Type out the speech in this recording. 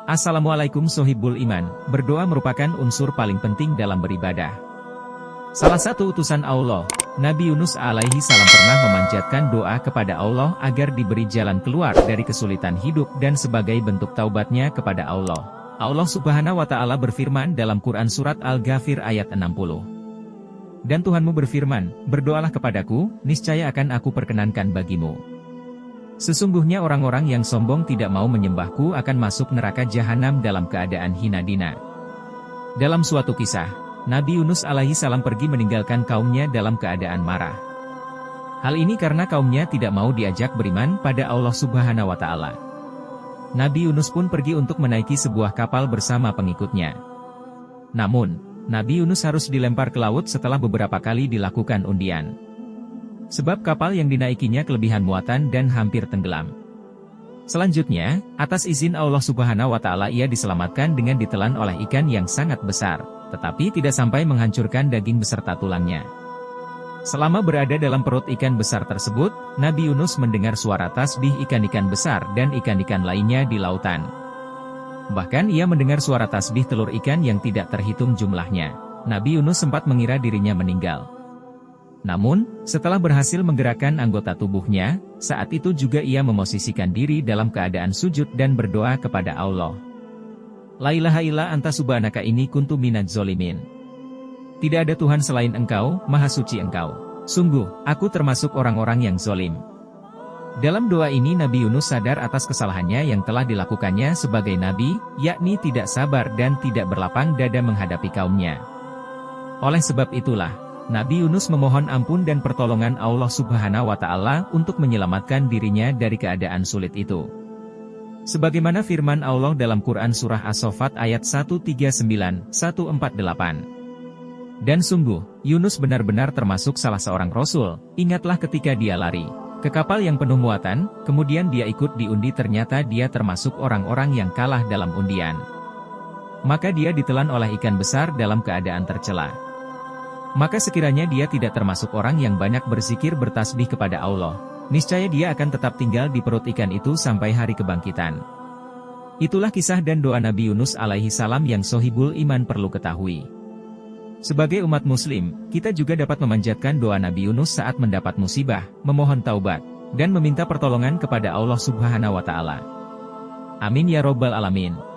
Assalamualaikum sohibul iman, berdoa merupakan unsur paling penting dalam beribadah. Salah satu utusan Allah, Nabi Yunus alaihi salam pernah memanjatkan doa kepada Allah agar diberi jalan keluar dari kesulitan hidup dan sebagai bentuk taubatnya kepada Allah. Allah Subhanahu wa Ta'ala berfirman dalam Quran Surat Al-Ghafir ayat 60. Dan Tuhanmu berfirman, berdoalah kepadaku, niscaya akan aku perkenankan bagimu. Sesungguhnya orang-orang yang sombong tidak mau menyembahku akan masuk neraka jahanam dalam keadaan hina dina. Dalam suatu kisah, Nabi Yunus alaihi salam pergi meninggalkan kaumnya dalam keadaan marah. Hal ini karena kaumnya tidak mau diajak beriman pada Allah Subhanahu wa Ta'ala. Nabi Yunus pun pergi untuk menaiki sebuah kapal bersama pengikutnya. Namun, Nabi Yunus harus dilempar ke laut setelah beberapa kali dilakukan undian. Sebab kapal yang dinaikinya kelebihan muatan dan hampir tenggelam. Selanjutnya, atas izin Allah Subhanahu wa Ta'ala ia diselamatkan dengan ditelan oleh ikan yang sangat besar, tetapi tidak sampai menghancurkan daging beserta tulangnya. Selama berada dalam perut ikan besar tersebut, Nabi Yunus mendengar suara tasbih ikan-ikan besar dan ikan-ikan lainnya di lautan. Bahkan ia mendengar suara tasbih telur ikan yang tidak terhitung jumlahnya. Nabi Yunus sempat mengira dirinya meninggal. Namun, setelah berhasil menggerakkan anggota tubuhnya, saat itu juga ia memosisikan diri dalam keadaan sujud dan berdoa kepada Allah. La ilaha illa anta subhanaka inni kuntu minadz zalimin. Tidak ada Tuhan selain Engkau, Maha Suci Engkau. Sungguh, aku termasuk orang-orang yang zalim. Dalam doa ini Nabi Yunus sadar atas kesalahannya yang telah dilakukannya sebagai nabi, yakni tidak sabar dan tidak berlapang dada menghadapi kaumnya. Oleh sebab itulah, Nabi Yunus memohon ampun dan pertolongan Allah Subhanahu wa Ta'ala untuk menyelamatkan dirinya dari keadaan sulit itu. Sebagaimana firman Allah dalam Quran Surah As-Saffat ayat 139-148. Dan sungguh, Yunus benar-benar termasuk salah seorang Rasul, ingatlah ketika dia lari ke kapal yang penuh muatan, kemudian dia ikut diundi ternyata dia termasuk orang-orang yang kalah dalam undian. Maka dia ditelan oleh ikan besar dalam keadaan tercela. Maka sekiranya dia tidak termasuk orang yang banyak berzikir bertasbih kepada Allah, niscaya dia akan tetap tinggal di perut ikan itu sampai hari kebangkitan. Itulah kisah dan doa Nabi Yunus alaihi salam yang sohibul iman perlu ketahui. Sebagai umat muslim, kita juga dapat memanjatkan doa Nabi Yunus saat mendapat musibah, memohon taubat, dan meminta pertolongan kepada Allah Subhanahu wa Ta'ala. Amin ya Rabbal Alamin.